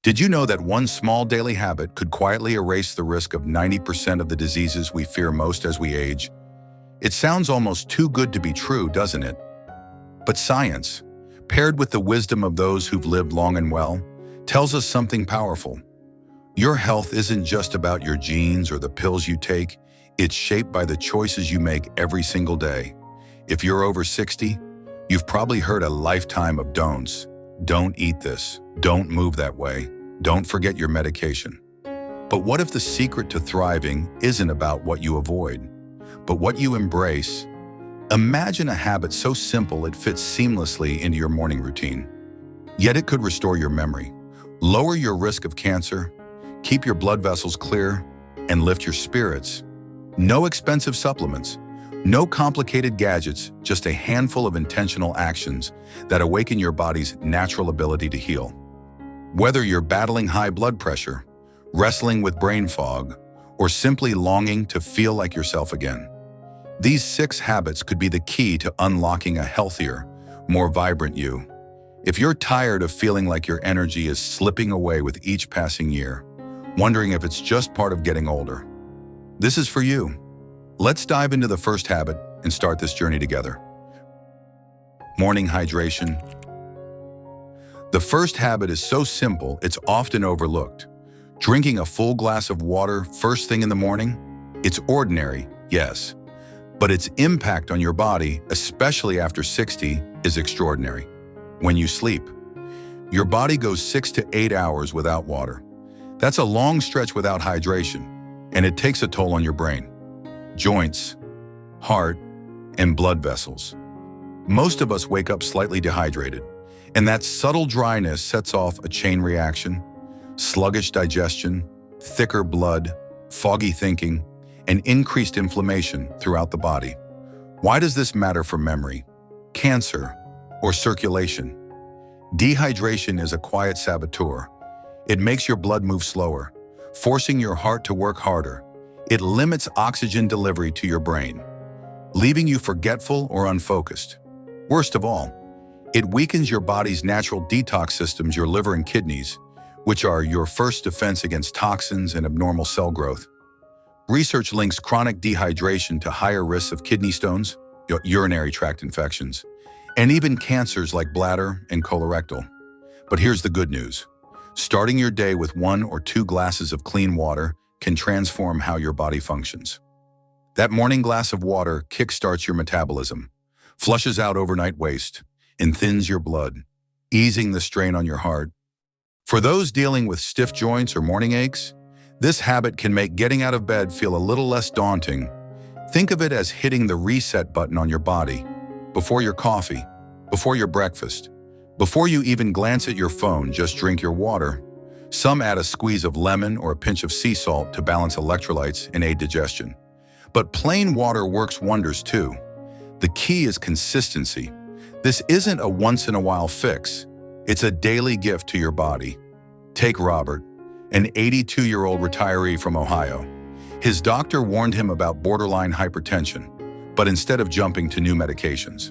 Did you know that one small daily habit could quietly erase the risk of 90% of the diseases we fear most as we age? It sounds almost too good to be true, doesn't it? But science, paired with the wisdom of those who've lived long and well, tells us something powerful. Your health isn't just about your genes or the pills you take. It's shaped by the choices you make every single day. If you're over 60, you've probably heard a lifetime of don'ts. Don't eat this. Don't move that way. Don't forget your medication. But what if the secret to thriving isn't about what you avoid, but what you embrace? Imagine a habit so simple it fits seamlessly into your morning routine. Yet it could restore your memory, lower your risk of cancer, keep your blood vessels clear, and lift your spirits. No expensive supplements, no complicated gadgets, just a handful of intentional actions that awaken your body's natural ability to heal. Whether you're battling high blood pressure, wrestling with brain fog, or simply longing to feel like yourself again, these 6 habits could be the key to unlocking a healthier, more vibrant you. If you're tired of feeling like your energy is slipping away with each passing year, wondering if it's just part of getting older, this is for you. Let's dive into the first habit and start this journey together. Morning hydration. The first habit is so simple, it's often overlooked. Drinking a full glass of water first thing in the morning? It's ordinary, yes, but its impact on your body, especially after 60, is extraordinary. When you sleep, your body goes 6 to 8 hours without water. That's a long stretch without hydration, and it takes a toll on your brain, joints, heart, and blood vessels. Most of us wake up slightly dehydrated, and that subtle dryness sets off a chain reaction: sluggish digestion, thicker blood, foggy thinking, and increased inflammation throughout the body. Why does this matter for memory, cancer, or circulation? Dehydration is a quiet saboteur. It makes your blood move slower, forcing your heart to work harder. It limits oxygen delivery to your brain, leaving you forgetful or unfocused. Worst of all, it weakens your body's natural detox systems, your liver and kidneys, which are your first defense against toxins and abnormal cell growth. Research links chronic dehydration to higher risks of kidney stones, urinary tract infections, and even cancers like bladder and colorectal. But here's the good news. Starting your day with 1 or 2 glasses of clean water can transform how your body functions. That morning glass of water kickstarts your metabolism, flushes out overnight waste, and thins your blood, easing the strain on your heart. For those dealing with stiff joints or morning aches, this habit can make getting out of bed feel a little less daunting. Think of it as hitting the reset button on your body. Before your coffee, before your breakfast, before you even glance at your phone, just drink your water. Some add a squeeze of lemon or a pinch of sea salt to balance electrolytes and aid digestion. But plain water works wonders too. The key is consistency. This isn't a once-in-a-while fix. It's a daily gift to your body. Take Robert, an 82-year-old retiree from Ohio. His doctor warned him about borderline hypertension, but instead of jumping to new medications,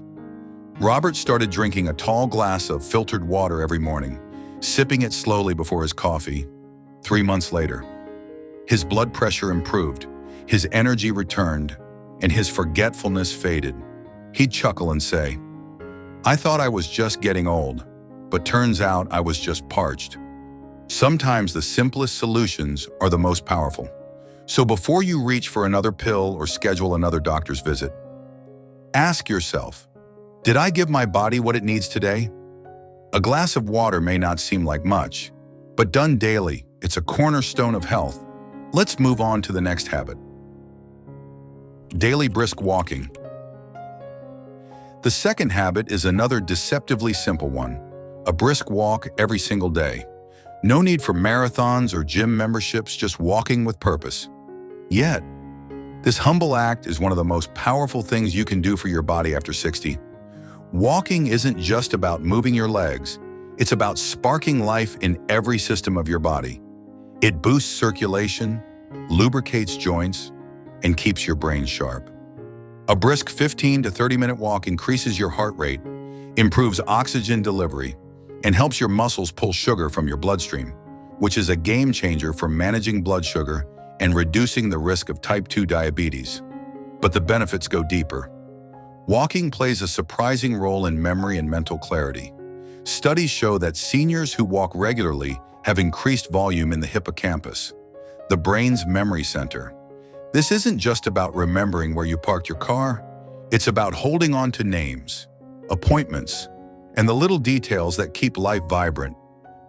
Robert started drinking a tall glass of filtered water every morning, sipping it slowly before his coffee. 3 months later, his blood pressure improved, his energy returned, and his forgetfulness faded. He'd chuckle and say, "I thought I was just getting old, but turns out I was just parched." Sometimes the simplest solutions are the most powerful. So before you reach for another pill or schedule another doctor's visit, ask yourself, did I give my body what it needs today? A glass of water may not seem like much, but done daily, it's a cornerstone of health. Let's move on to the next habit. Daily brisk walking. The second habit is another deceptively simple one: a brisk walk every single day. No need for marathons or gym memberships, just walking with purpose. Yet, this humble act is one of the most powerful things you can do for your body after 60. Walking isn't just about moving your legs, it's about sparking life in every system of your body. It boosts circulation, lubricates joints, and keeps your brain sharp. A brisk 15 to 30-minute walk increases your heart rate, improves oxygen delivery, and helps your muscles pull sugar from your bloodstream, which is a game changer for managing blood sugar and reducing the risk of type 2 diabetes. But the benefits go deeper. Walking plays a surprising role in memory and mental clarity. Studies show that seniors who walk regularly have increased volume in the hippocampus, the brain's memory center. This isn't just about remembering where you parked your car. It's about holding on to names, appointments, and the little details that keep life vibrant.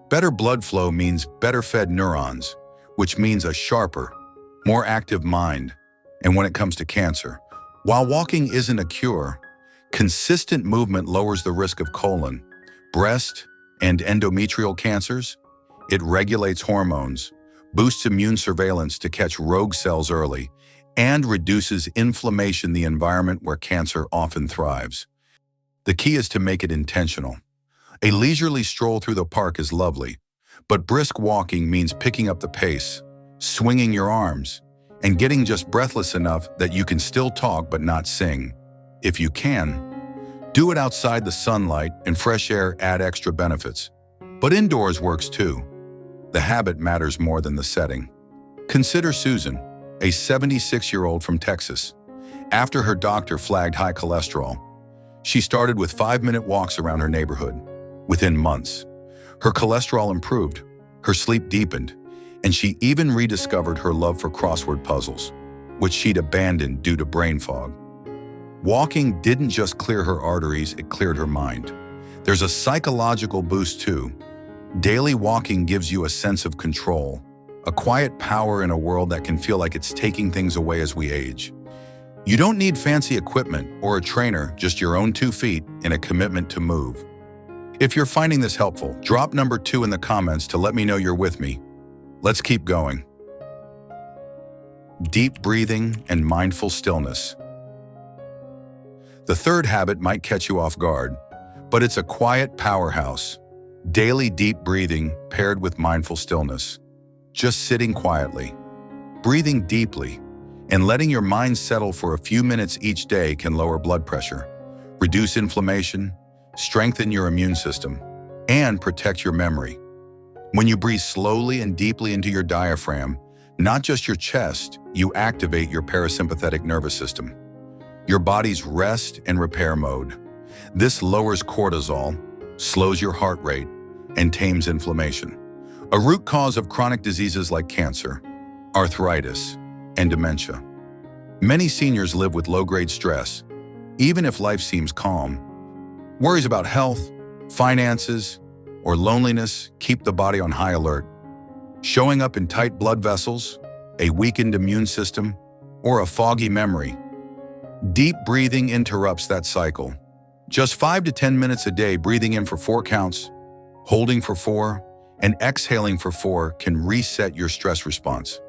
Better blood flow means better fed neurons, which means a sharper, more active mind. And when it comes to cancer, while walking isn't a cure, consistent movement lowers the risk of colon, breast, and endometrial cancers. It regulates hormones, boosts immune surveillance to catch rogue cells early, and reduces inflammation, the environment where cancer often thrives. The key is to make it intentional. A leisurely stroll through the park is lovely, but brisk walking means picking up the pace, swinging your arms, and getting just breathless enough that you can still talk but not sing. If you can, do it outside. The sunlight and fresh air add extra benefits. But indoors works too. The habit matters more than the setting. Consider Susan, a 76-year-old from Texas. After her doctor flagged high cholesterol, she started with 5-minute walks around her neighborhood. Within months, her cholesterol improved, her sleep deepened, and she even rediscovered her love for crossword puzzles, which she'd abandoned due to brain fog. Walking didn't just clear her arteries, it cleared her mind. There's a psychological boost too. Daily walking gives you a sense of control, a quiet power in a world that can feel like it's taking things away as we age. You don't need fancy equipment or a trainer, just your own 2 feet and a commitment to move. If you're finding this helpful, drop number 2 in the comments to let me know you're with me. Let's keep going. Deep breathing and mindful stillness. The third habit might catch you off guard, but it's a quiet powerhouse. Daily deep breathing paired with mindful stillness. Just sitting quietly, breathing deeply, and letting your mind settle for a few minutes each day can lower blood pressure, reduce inflammation, strengthen your immune system, and protect your memory. When you breathe slowly and deeply into your diaphragm, not just your chest, you activate your parasympathetic nervous system, your body's rest and repair mode. This lowers cortisol, slows your heart rate, and tames inflammation, a root cause of chronic diseases like cancer, arthritis, and dementia. Many seniors live with low-grade stress, even if life seems calm. Worries about health, finances, or loneliness keep the body on high alert, showing up in tight blood vessels, a weakened immune system, or a foggy memory. Deep breathing interrupts that cycle. Just 5 to 10 minutes a day, breathing in for 4 counts, holding for 4, and exhaling for 4 can reset your stress response.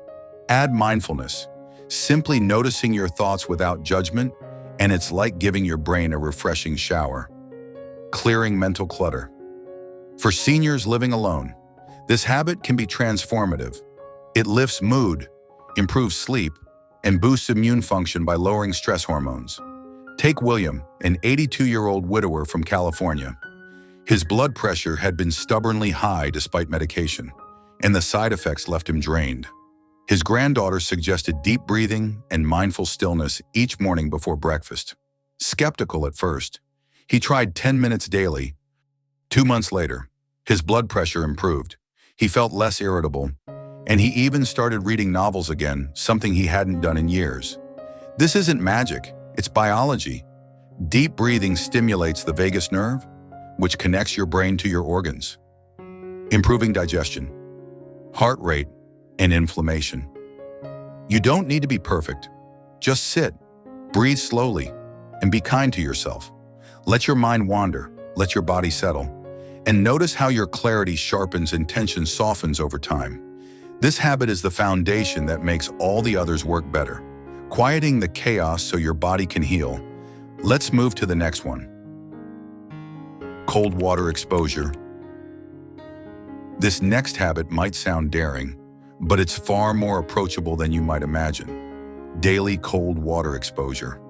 Add mindfulness, simply noticing your thoughts without judgment, and it's like giving your brain a refreshing shower. Clearing mental clutter. For seniors living alone, this habit can be transformative. It lifts mood, improves sleep, and boosts immune function by lowering stress hormones. Take William, an 82-year-old widower from California. His blood pressure had been stubbornly high despite medication, and the side effects left him drained. His granddaughter suggested deep breathing and mindful stillness each morning before breakfast. Skeptical at first, he tried 10 minutes daily. 2 months later, his blood pressure improved. He felt less irritable, and he even started reading novels again, something he hadn't done in years. This isn't magic, it's biology. Deep breathing stimulates the vagus nerve, which connects your brain to your organs, improving digestion, heart rate, and inflammation. You don't need to be perfect. Just sit, breathe slowly, and be kind to yourself. Let your mind wander, let your body settle, and notice how your clarity sharpens and tension softens over time. This habit is the foundation that makes all the others work better, quieting the chaos so your body can heal. Let's move to the next one. Cold water exposure. This next habit might sound daring, but it's far more approachable than you might imagine. Daily cold water exposure.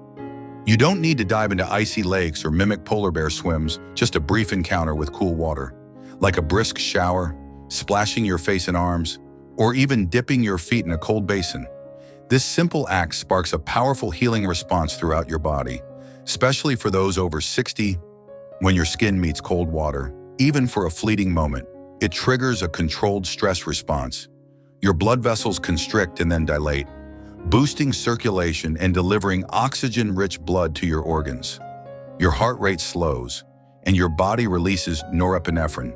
You don't need to dive into icy lakes or mimic polar bear swims, just a brief encounter with cool water. Like a brisk shower, splashing your face and arms, or even dipping your feet in a cold basin. This simple act sparks a powerful healing response throughout your body, especially for those over 60. When your skin meets cold water, even for a fleeting moment, it triggers a controlled stress response. Your blood vessels constrict and then dilate, boosting circulation and delivering oxygen-rich blood to your organs. Your heart rate slows, and your body releases norepinephrine,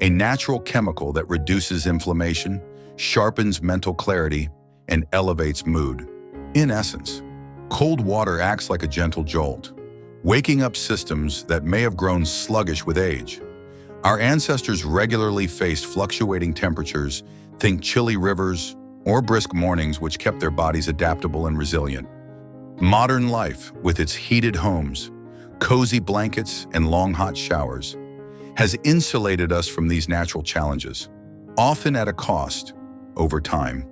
a natural chemical that reduces inflammation, sharpens mental clarity, and elevates mood. In essence, cold water acts like a gentle jolt, waking up systems that may have grown sluggish with age. Our ancestors regularly faced fluctuating temperatures, think chilly rivers or brisk mornings, which kept their bodies adaptable and resilient. Modern life, with its heated homes, cozy blankets, and long hot showers, has insulated us from these natural challenges, often at a cost. Over time,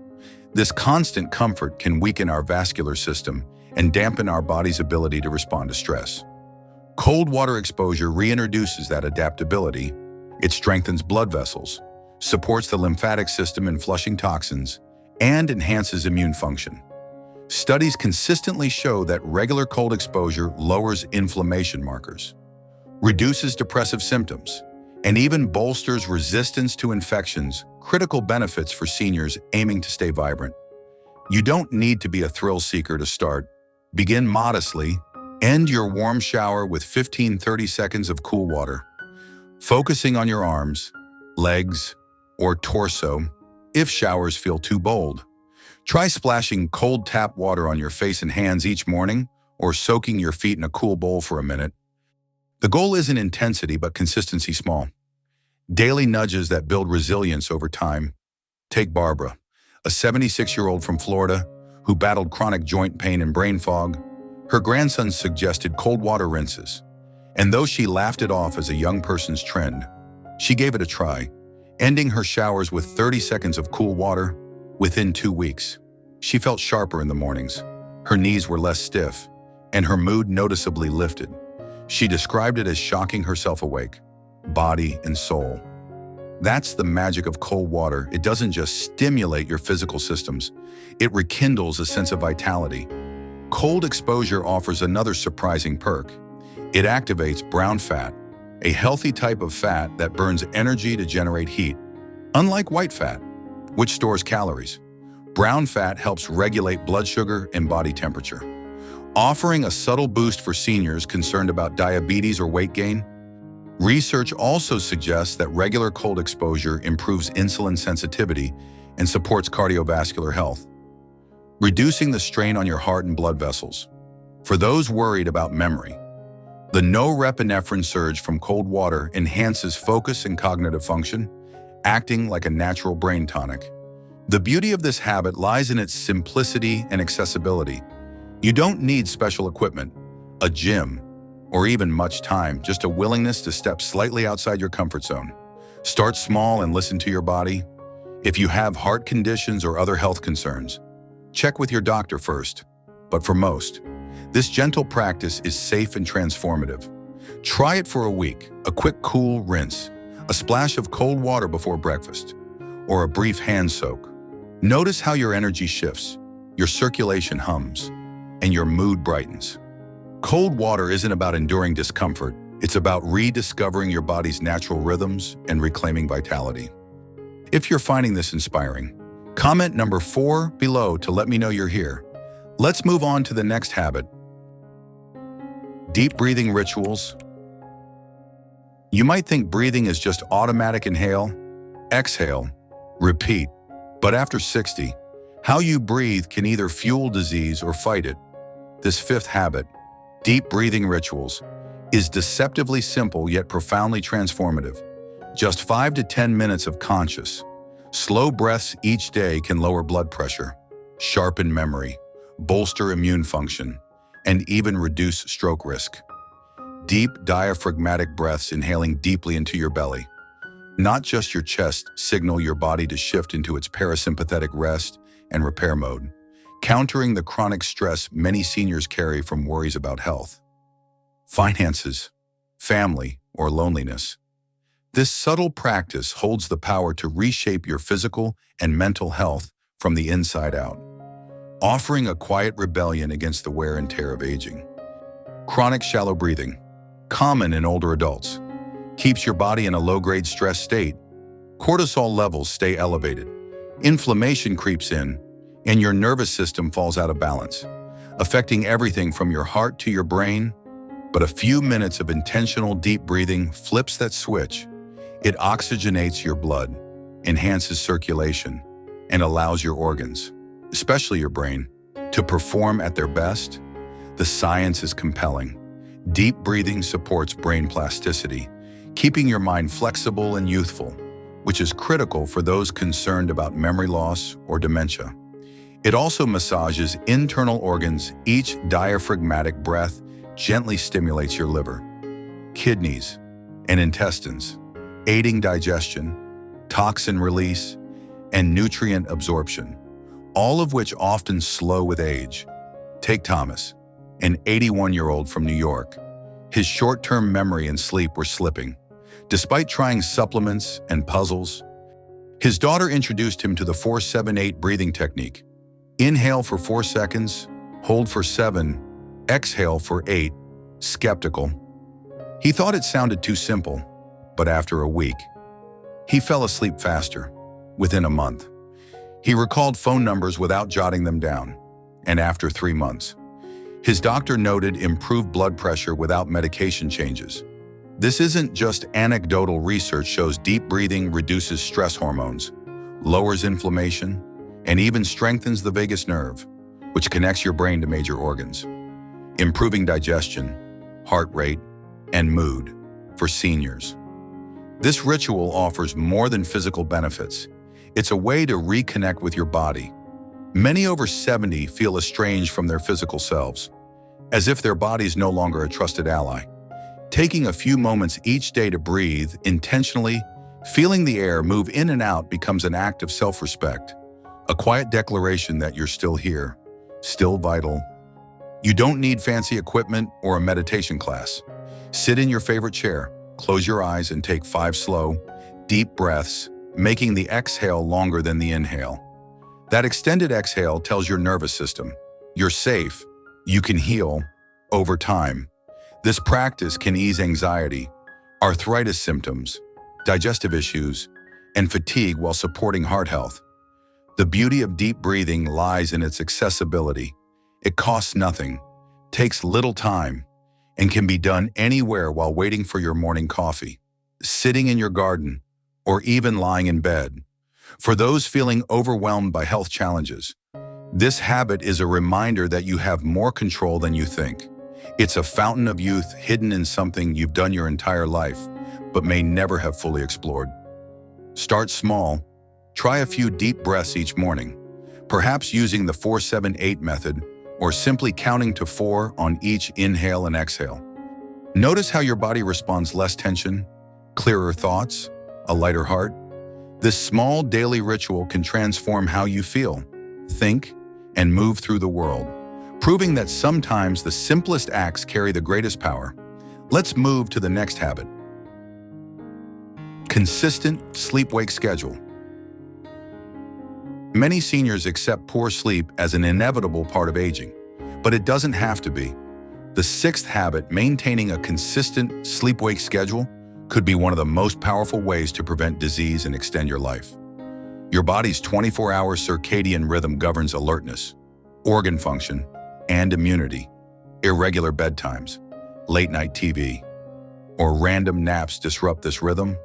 this constant comfort can weaken our vascular system and dampen our body's ability to respond to stress. Cold water exposure reintroduces that adaptability. It strengthens blood vessels, supports the lymphatic system in flushing toxins, and enhances immune function. Studies consistently show that regular cold exposure lowers inflammation markers, reduces depressive symptoms, and even bolsters resistance to infections, critical benefits for seniors aiming to stay vibrant. You don't need to be a thrill seeker to start. Begin modestly. End your warm shower with 15-30 seconds of cool water, focusing on your arms, legs, or torso. If showers feel too bold, try splashing cold tap water on your face and hands each morning, or soaking your feet in a cool bowl for a minute. The goal isn't intensity, but consistency. Small, daily nudges that build resilience over time. Take Barbara, a 76-year-old from Florida who battled chronic joint pain and brain fog. Her grandson suggested cold water rinses, and though she laughed it off as a young person's trend, she gave it a try, ending her showers with 30 seconds of cool water. Within 2 weeks, she felt sharper in the mornings, her knees were less stiff, and her mood noticeably lifted. She described it as shocking herself awake, body and soul. That's the magic of cold water. It doesn't just stimulate your physical systems, it rekindles a sense of vitality. Cold exposure offers another surprising perk. It activates brown fat, a healthy type of fat that burns energy to generate heat. Unlike white fat, which stores calories, brown fat helps regulate blood sugar and body temperature, offering a subtle boost for seniors concerned about diabetes or weight gain. Research also suggests that regular cold exposure improves insulin sensitivity and supports cardiovascular health, reducing the strain on your heart and blood vessels. For those worried about memory, the norepinephrine surge from cold water enhances focus and cognitive function, acting like a natural brain tonic. The beauty of this habit lies in its simplicity and accessibility. You don't need special equipment, a gym, or even much time, just a willingness to step slightly outside your comfort zone. Start small and listen to your body. If you have heart conditions or other health concerns, check with your doctor first. But for most, this gentle practice is safe and transformative. Try it for a week, a quick cool rinse, a splash of cold water before breakfast, or a brief hand soak. Notice how your energy shifts, your circulation hums, and your mood brightens. Cold water isn't about enduring discomfort, it's about rediscovering your body's natural rhythms and reclaiming vitality. If you're finding this inspiring, comment number 4 below to let me know you're here. Let's move on to the next habit. Deep breathing rituals. You might think breathing is just automatic inhale, exhale, repeat. But after 60, how you breathe can either fuel disease or fight it. This 5th habit, deep breathing rituals, is deceptively simple yet profoundly transformative. Just 5 to 10 minutes of conscious, slow breaths each day can lower blood pressure, sharpen memory, bolster immune function, and even reduce stroke risk. Deep diaphragmatic breaths, inhaling deeply into your belly, not just your chest, signal your body to shift into its parasympathetic rest and repair mode, countering the chronic stress many seniors carry from worries about health, finances, family, or loneliness. This subtle practice holds the power to reshape your physical and mental health from the inside out, offering a quiet rebellion against the wear and tear of aging. Chronic shallow breathing, common in older adults, keeps your body in a low-grade stress state. Cortisol levels stay elevated, inflammation creeps in, and your nervous system falls out of balance, affecting everything from your heart to your brain. But a few minutes of intentional deep breathing flips that switch. It oxygenates your blood, enhances circulation, and allows your organs, especially your brain, to perform at their best. The science is compelling. Deep breathing supports brain plasticity, keeping your mind flexible and youthful, which is critical for those concerned about memory loss or dementia. It also massages internal organs. Each diaphragmatic breath gently stimulates your liver, kidneys, and intestines, aiding digestion, toxin release, and nutrient absorption, all of which often slow with age. Take Thomas, an 81-year-old from New York. His short-term memory and sleep were slipping. Despite trying supplements and puzzles, his daughter introduced him to the 4-7-8 breathing technique. Inhale for 4 seconds, hold for 7, exhale for 8. Skeptical, he thought it sounded too simple, but after a week, he fell asleep faster. Within a month, he recalled phone numbers without jotting them down, and after 3 months, his doctor noted improved blood pressure without medication changes. This isn't just anecdotal. Research shows deep breathing reduces stress hormones, lowers inflammation, and even strengthens the vagus nerve, which connects your brain to major organs, improving digestion, heart rate, and mood for seniors. This ritual offers more than physical benefits. It's a way to reconnect with your body. Many over 70 feel estranged from their physical selves, as if their body's no longer a trusted ally. Taking a few moments each day to breathe intentionally, feeling the air move in and out, becomes an act of self-respect, a quiet declaration that you're still here, still vital. You don't need fancy equipment or a meditation class. Sit in your favorite chair, close your eyes, and take 5 slow, deep breaths, making the exhale longer than the inhale. That extended exhale tells your nervous system, you're safe, you can heal. Over time, this practice can ease anxiety, arthritis symptoms, digestive issues, and fatigue while supporting heart health. The beauty of deep breathing lies in its accessibility. It costs nothing, takes little time, and can be done anywhere while waiting for your morning coffee, sitting in your garden, or even lying in bed. For those feeling overwhelmed by health challenges, this habit is a reminder that you have more control than you think. It's a fountain of youth hidden in something you've done your entire life, but may never have fully explored. Start small. Try a few deep breaths each morning, perhaps using the 4-7-8 method, or simply counting to 4 on each inhale and exhale. Notice how your body responds: less tension, clearer thoughts, a lighter heart. This small daily ritual can transform how you feel, think, and move through the world, proving that sometimes the simplest acts carry the greatest power. Let's move to the next habit. Consistent sleep-wake schedule. Many seniors accept poor sleep as an inevitable part of aging, but it doesn't have to be. The 6th habit, maintaining a consistent sleep-wake schedule, could be one of the most powerful ways to prevent disease and extend your life. Your body's 24-hour circadian rhythm governs alertness, organ function, and immunity. Irregular bedtimes, late-night TV, or random naps disrupt this rhythm,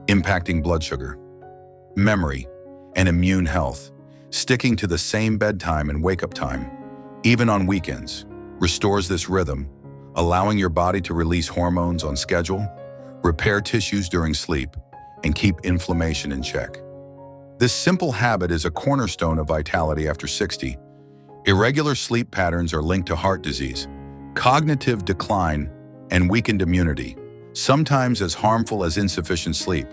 impacting blood sugar, memory, and immune health. Sticking to the same bedtime and wake-up time, even on weekends, restores this rhythm, allowing your body to release hormones on schedule, repair tissues during sleep, and keep inflammation in check. This simple habit is a cornerstone of vitality after 60. Irregular sleep patterns are linked to heart disease, cognitive decline, and weakened immunity, sometimes as harmful as insufficient sleep.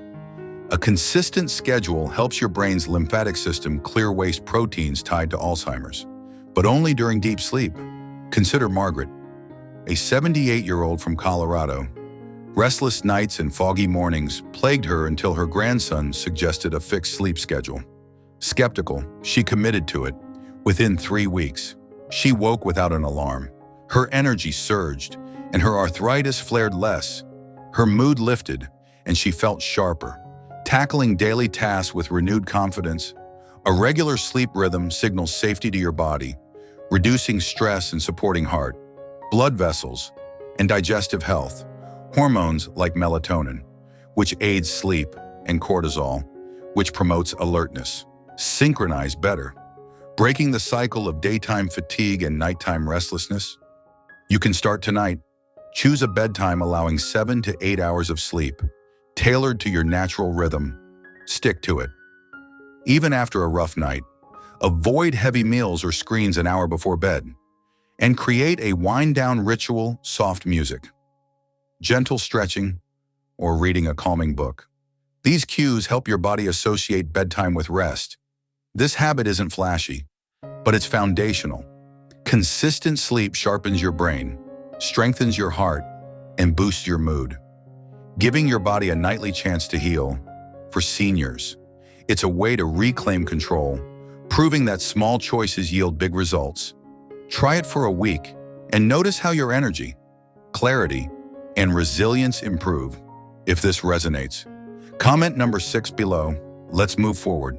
A consistent schedule helps your brain's lymphatic system clear waste proteins tied to Alzheimer's, but only during deep sleep. Consider Margaret, a 78-year-old from Colorado. Restless nights and foggy mornings plagued her until her grandson suggested a fixed sleep schedule. Skeptical, she committed to it. Within 3 weeks, she woke without an alarm. Her energy surged, and her arthritis flared less. Her mood lifted, and she felt sharper, tackling daily tasks with renewed confidence. A regular sleep rhythm signals safety to your body, reducing stress and supporting heart, blood vessels, and digestive health. Hormones like melatonin, which aids sleep, and cortisol, which promotes alertness, synchronize better, breaking the cycle of daytime fatigue and nighttime restlessness. You can start tonight. Choose a bedtime allowing 7 to 8 hours of sleep, tailored to your natural rhythm. Stick to it. Even after a rough night, avoid heavy meals or screens an hour before bed, and create a wind-down ritual, soft music, gentle stretching, or reading a calming book. These cues help your body associate bedtime with rest. This habit isn't flashy, but it's foundational. Consistent sleep sharpens your brain, strengthens your heart, and boosts your mood, giving your body a nightly chance to heal. For seniors, it's a way to reclaim control, proving that small choices yield big results. Try it for a week and notice how your energy, clarity, and resilience improve. If this resonates, comment number 6 below. Let's move forward.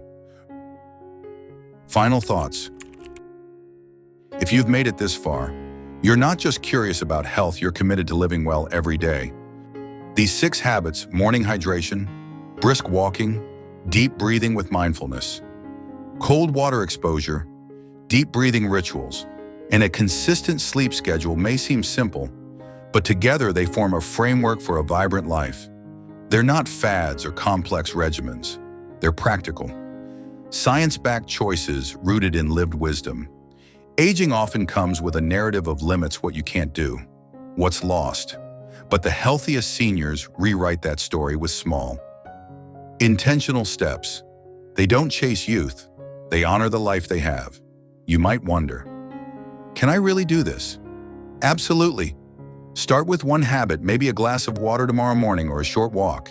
Final thoughts. If you've made it this far, you're not just curious about health, you're committed to living well every day. These 6 habits: morning hydration, brisk walking, deep breathing with mindfulness, cold water exposure, deep breathing rituals, and a consistent sleep schedule may seem simple, but together they form a framework for a vibrant life. They're not fads or complex regimens. They're practical, science-backed choices rooted in lived wisdom. Aging often comes with a narrative of limits, what you can't do, what's lost. But the healthiest seniors rewrite that story with small, intentional steps. They don't chase youth, they honor the life they have. You might wonder, can I really do this? Absolutely. Start with one habit, maybe a glass of water tomorrow morning or a short walk.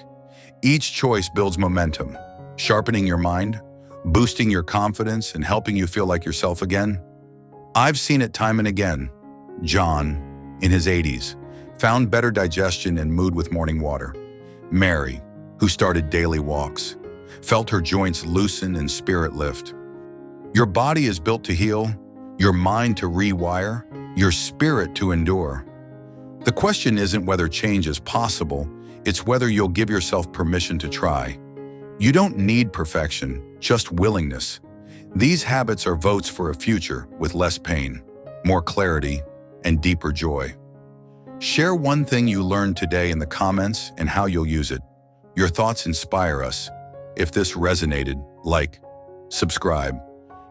Each choice builds momentum, sharpening your mind, boosting your confidence, and helping you feel like yourself again. I've seen it time and again. John, in his 80s, found better digestion and mood with morning water. Mary, who started daily walks, felt her joints loosen and spirit lift. Your body is built to heal, your mind to rewire, your spirit to endure. The question isn't whether change is possible, it's whether you'll give yourself permission to try. You don't need perfection, just willingness. These habits are votes for a future with less pain, more clarity, and deeper joy. Share one thing you learned today in the comments and how you'll use it. Your thoughts inspire us. If this resonated, like, subscribe,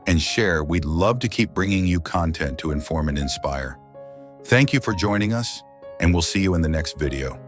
and share. We'd love to keep bringing you content to inform and inspire. Thank you for joining us, and we'll see you in the next video.